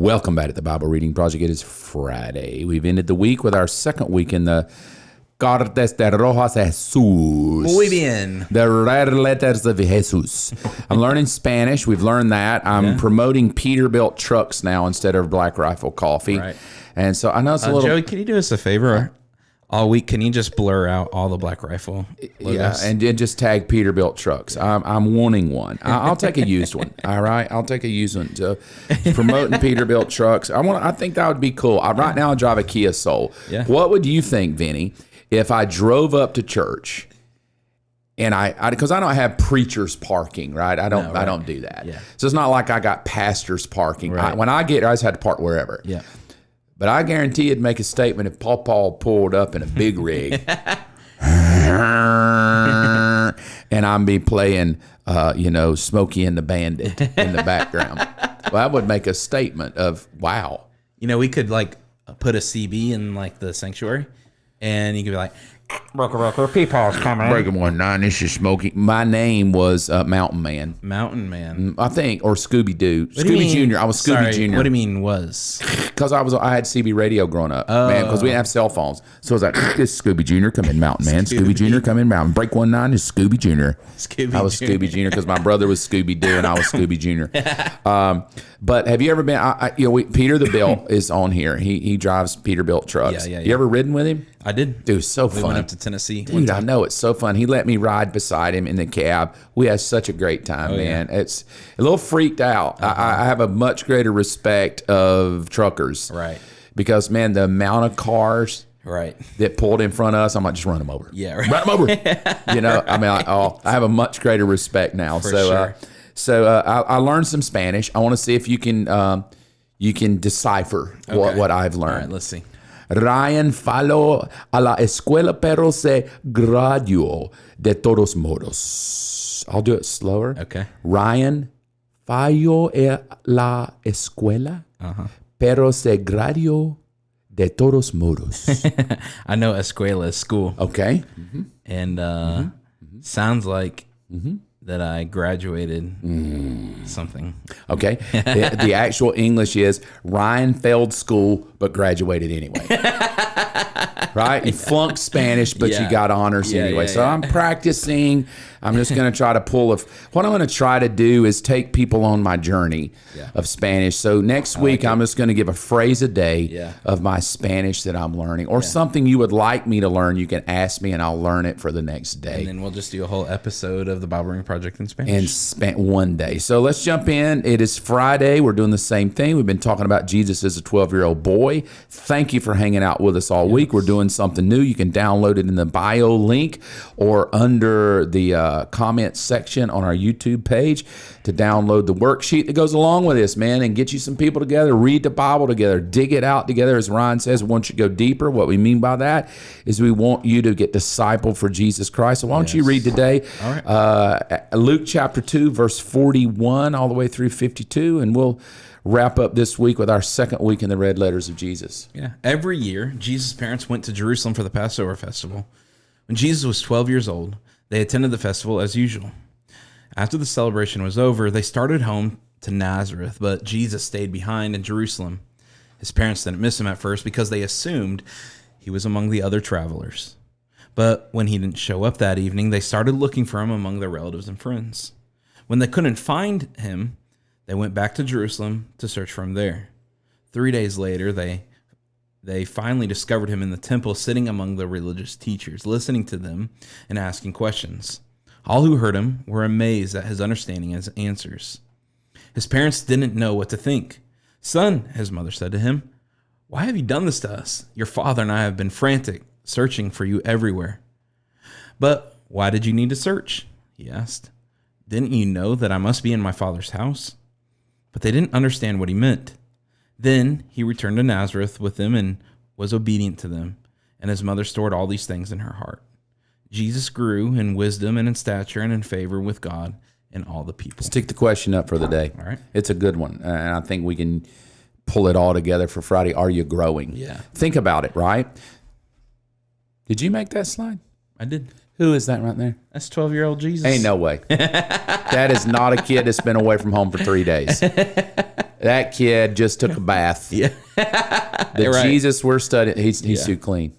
Welcome back to the Bible Reading Project. It is Friday. We've ended the week with our second week in the Cartas de Rojas Jesus. Muy bien. The Red Letters of Jesus. I'm learning Spanish. We've learned that. I'm promoting Peterbilt trucks now instead of Black Rifle coffee. Right. And so I know it's a little... Joey, can you do us a favor? All week, can you just blur out all the Black Rifle logos? Yeah, and just tag Peterbilt trucks. I'm wanting one. I'll take a used one. All right, I'll take a used one. So promoting Peterbilt trucks. I think that would be cool. Right now I drive a Kia Soul. Yeah. What would you think, Vinny, if I drove up to church and because I don't have preachers parking, right? I don't do that. Yeah. So it's not like I got pastors parking. Right. When I get there, I just had to park wherever. Yeah. But I guarantee it'd make a statement if Paul pulled up in a big rig. And I'm be playing, Smokey and the Bandit in the background. Well, that would make a statement of, wow. You know, we could put a CB in the sanctuary, and you could be like, people's coming. Breaking 1-9, this is Smokey. My name was Mountain Man. Mountain Man. I think, or Scooby-Doo. Scooby Jr. I was Scooby Jr. What do you mean was? Because I had CB radio growing up, man, because we didn't have cell phones. So it was like, this is Scooby Jr. come in, Mountain Man. Scooby Jr. come in, Mountain. Break 1-9 is Scooby Jr. I was Scooby Jr. because my brother was Scooby-Doo and I was Scooby Jr. But have you ever been, Peter the Bilt is on here. He drives Peterbilt trucks. Yeah. You ever ridden with him? I did. Dude, so fun. We went up to Tennessee. Dude, I know. It's so fun. He let me ride beside him in the cab. We had such a great time, man. Yeah. It's a little freaked out. I have a much greater respect of truckers. Right. Because, man, the amount of cars that pulled in front of us, I might just run them over. Yeah, right. Run them over. I have a much greater respect now. For sure. I learned some Spanish. I want to see if you can decipher what I've learned. All right, let's see. Ryan falló a la escuela, pero se graduó de todos modos. I'll do it slower. Okay. Ryan falló a la escuela, pero se graduó de todos modos. I know escuela is school. Okay. And sounds like that I graduated something. Okay. The actual English is Ryan failed school but graduated anyway. Right? You flunked Spanish, but you got honors anyway. So I'm practicing. I'm just going to try to what I'm going to try to do is take people on my journey of Spanish. So next week, I'm just going to give a phrase a day of my Spanish that I'm learning, or something you would like me to learn. You can ask me and I'll learn it for the next day. And then we'll just do a whole episode of the Bible Reading Project in Spanish. One day. So let's jump in. It is Friday. We're doing the same thing. We've been talking about Jesus as a 12-year-old boy. Thank you for hanging out with us all week. We're doing something new. You can download it in the bio link or under the comments section on our YouTube page to download the worksheet that goes along with this, man, and get you some people together, read the Bible together, dig it out together. As Ryan says, we want you to go deeper. What we mean by that is we want you to get discipled for Jesus Christ. So why don't you read today Luke chapter 2, verse 41 all the way through 52, and we'll wrap up this week with our second week in the Red Letters of Jesus. Yeah. Every year, Jesus' parents went to Jerusalem for the Passover festival. When Jesus was 12 years old, they attended the festival as usual. After the celebration was over, they started home to Nazareth, but Jesus stayed behind in Jerusalem. His parents didn't miss him at first because they assumed he was among the other travelers. But when he didn't show up that evening, they started looking for him among their relatives and friends. When they couldn't find him, they went back to Jerusalem to search for him there. 3 days later, they finally discovered him in the temple, sitting among the religious teachers, listening to them and asking questions. All who heard him were amazed at his understanding and his answers. His parents didn't know what to think. "Son," his mother said to him, "why have you done this to us? Your father and I have been frantic, searching for you everywhere." "But why did you need to search?" he asked. "Didn't you know that I must be in my father's house?" But they didn't understand what he meant. Then he returned to Nazareth with them and was obedient to them, and his mother stored all these things in her heart. Jesus grew in wisdom and in stature and in favor with God and all the people. Stick the question up for the day. All right. It's a good one, and I think we can pull it all together for Friday. Are you growing? Yeah. Think about it, right? Did you make that slide? I did. Who is that right there? That's 12-year-old Jesus. Ain't no way. That is not a kid that's been away from home for 3 days. That kid just took a bath. Yeah. The Right. Jesus we're studying, he's too clean.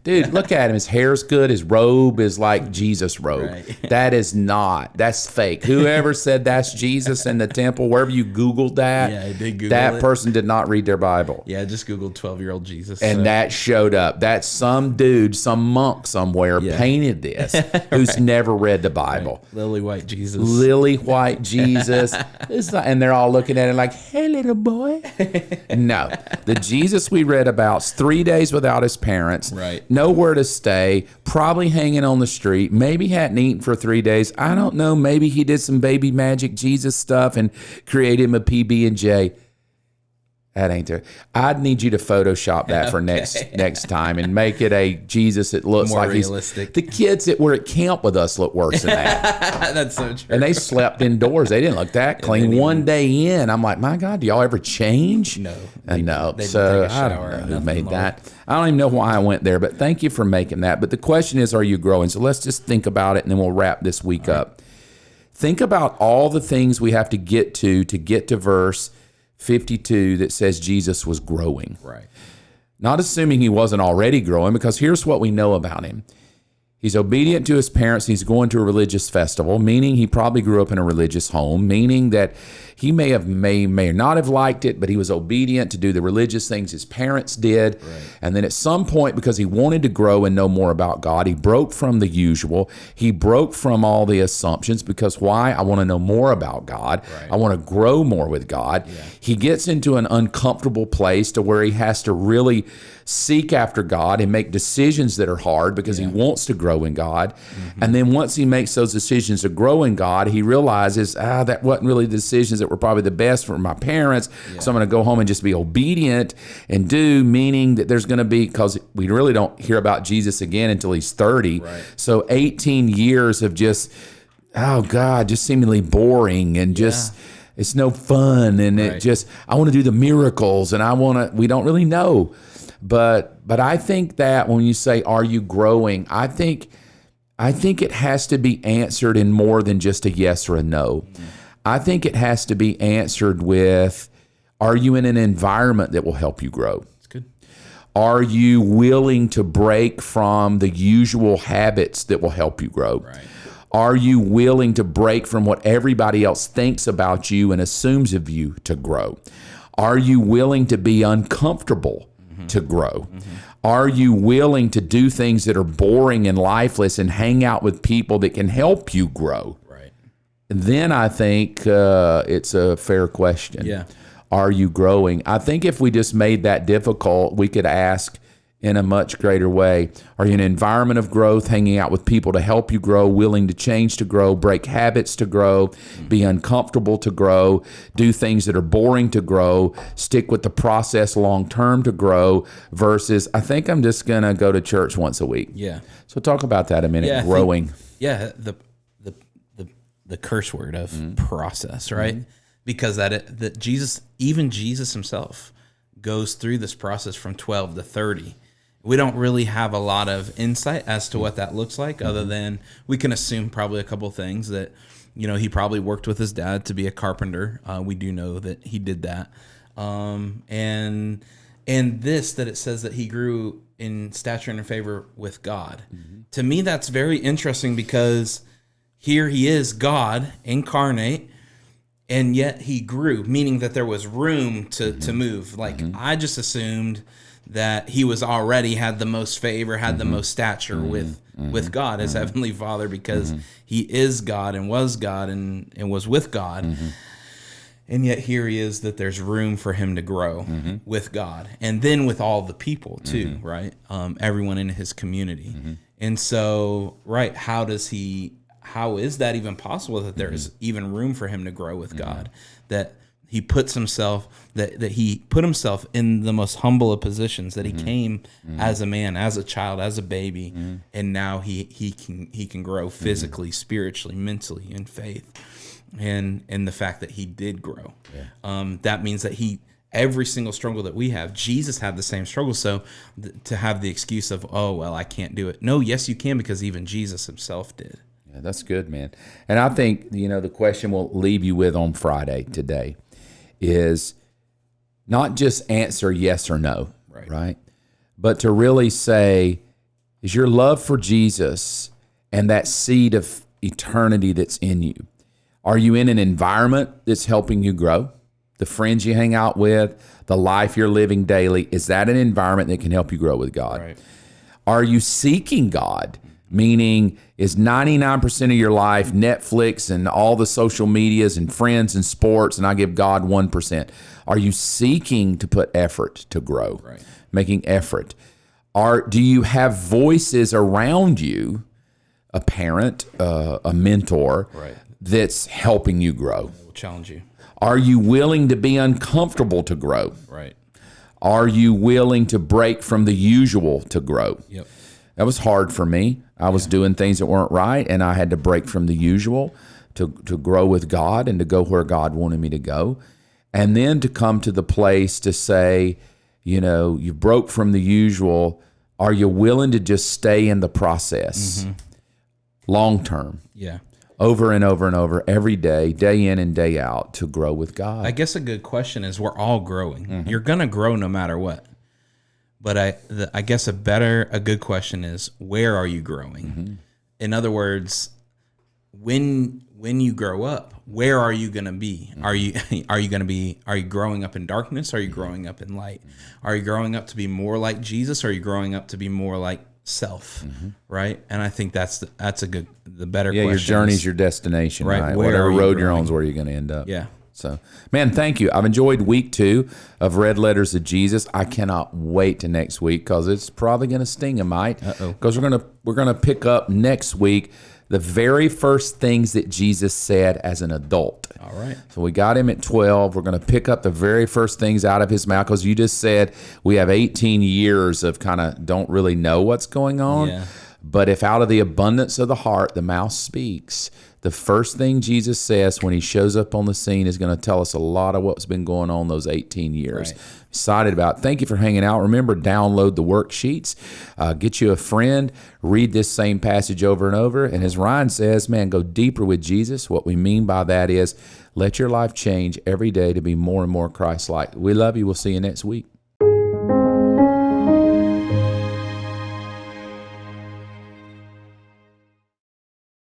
Dude, look at him. His hair's good. His robe is like Jesus' robe. Right. That's fake. Whoever said that's Jesus in the temple, wherever you Googled that, Yeah, I did Google that it. person did not read their Bible. Yeah, I just Googled 12-year-old Jesus. And that showed up. That's some dude, some monk somewhere painted this who's never read the Bible. Right. Lily White Jesus. Lily White Jesus. And they're all looking at it like, hey, little boy. No. The Jesus we read about's 3 days without his parents. Right. Nowhere to stay. Probably hanging on the street. Maybe hadn't eaten for 3 days. I don't know. Maybe he did some baby magic Jesus stuff and created him a PB&J. That ain't there. I'd need you to Photoshop that for next time and make it a Jesus that looks More like realistic. The kids that were at camp with us look worse than that. That's so true. And they slept indoors. They didn't look that clean. One day in, I'm like, my God, do y'all ever change? No. No. They So take a I shower don't and know who nothing, made Lord. that. I don't even know why I went there, but thank you for making that. But the question is, are you growing? So let's just think about it, and then we'll wrap this week up. Think about all the things we have to get to verse 52 that says Jesus was growing. Right. Not assuming he wasn't already growing, because here's what we know about him. He's obedient to his parents. He's going to a religious festival, meaning he probably grew up in a religious home, meaning that he may not have liked it, but he was obedient to do the religious things his parents did. Right. And then at some point, because he wanted to grow and know more about God, he broke from the usual. He broke from all the assumptions, because why? I want to know more about God. Right. I want to grow more with God. Yeah. He gets into an uncomfortable place to where he has to really seek after God and make decisions that are hard because he wants to grow in God. Mm-hmm. And then once he makes those decisions to grow in God, he realizes, that wasn't really the decisions that were probably the best for my parents. Yeah. So I'm going to go home and just be obedient and do, meaning that there's going to be, because we really don't hear about Jesus again until he's 30. Right. So 18 years of just, just seemingly boring and just, it's no fun. And it just, I want to do the miracles and we don't really know. But I think that when you say, are you growing? I think it has to be answered in more than just a yes or a no. Mm-hmm. I think it has to be answered with, are you in an environment that will help you grow? That's good. Are you willing to break from the usual habits that will help you grow? Right. Are you willing to break from what everybody else thinks about you and assumes of you to grow? Are you willing to be uncomfortable to grow? Mm-hmm. Are you willing to do things that are boring and lifeless and hang out with people that can help you grow? Right. Then I think it's a fair question. Yeah. Are you growing? I think if we just made that difficult, we could ask in a much greater way. Are you in an environment of growth, hanging out with people to help you grow, willing to change to grow, break habits to grow, be uncomfortable to grow, do things that are boring to grow, stick with the process long term to grow, versus I think I'm just going to go to church once a week. Yeah. So talk about that a minute, growing. The curse word of process, right? Mm-hmm. Because that Jesus himself goes through this process from 12 to 30. We don't really have a lot of insight as to what that looks like, other than we can assume probably a couple things that, he probably worked with his dad to be a carpenter. We do know that he did that. And that it says that he grew in stature and in favor with God. Mm-hmm. To me, that's very interesting, because here he is, God incarnate, and yet he grew, meaning that there was room to move. Like, I just assumed that he was already had the most favor, had the most stature with God as Heavenly Father, because he is God and was with God. And yet here he is, that there's room for him to grow with God, and then with all the people too, right? Everyone in his community. And so, how is that even possible, that there is even room for him to grow with God? That he puts himself, that he put himself in the most humble of positions, that he came as a man, as a child, as a baby, and now he can grow physically, spiritually, mentally, in faith, and the fact that he did grow. That means that every single struggle that we have, Jesus had the same struggle. So to have the excuse of, I can't do it. No, yes, you can, because even Jesus himself did. Yeah, that's good, man. And I think, the question we'll leave you with on Friday today is not just answer yes or no, Right. right? But to really say, is your love for Jesus and that seed of eternity that's in you, are you in an environment that's helping you grow? The friends you hang out with, the life you're living daily, is that an environment that can help you grow with God? Right. Are you seeking God? Meaning, is 99% of your life Netflix and all the social medias and friends and sports, and I give God 1%? Are you seeking to put effort to grow? Right. Making effort? Do you have voices around you, a parent, a mentor, Right. that's helping you grow? Will challenge you. Are you willing to be uncomfortable to grow? Right. Are you willing to break from the usual to grow? Yep. That was hard for me. I was doing things that weren't right, and I had to break from the usual to grow with God and to go where God wanted me to go. And then to come to the place to say, you broke from the usual. Are you willing to just stay in the process long term? Yeah. Over and over and over, every day, day in and day out, to grow with God. I guess a good question is, we're all growing. You're gonna grow no matter what. But I guess a good question is, where are you growing? In other words, when you grow up, where are you gonna be? Are you growing up in darkness? Are you growing up in light? Are you growing up to be more like Jesus? Or are you growing up to be more like self? Right? And I think that's the better question. Your journey's your destination, right? Where Whatever are you road you're growing? on is where you're going to end up. Yeah. So, man, thank you. I've enjoyed week 2 of Red Letters of Jesus. I cannot wait to next week because it's probably going to sting a mite. Because we're gonna pick up next week the very first things that Jesus said as an adult. All right. So we got him at 12. We're going to pick up the very first things out of his mouth because you just said we have 18 years of kind of don't really know what's going on. Yeah. But if out of the abundance of the heart, the mouth speaks, the first thing Jesus says when he shows up on the scene is going to tell us a lot of what's been going on those 18 years. Right. Excited about it. Thank you for hanging out. Remember, download the worksheets, get you a friend, read this same passage over and over. And as Ryan says, man, go deeper with Jesus. What we mean by that is let your life change every day to be more and more Christ-like. We love you. We'll see you next week.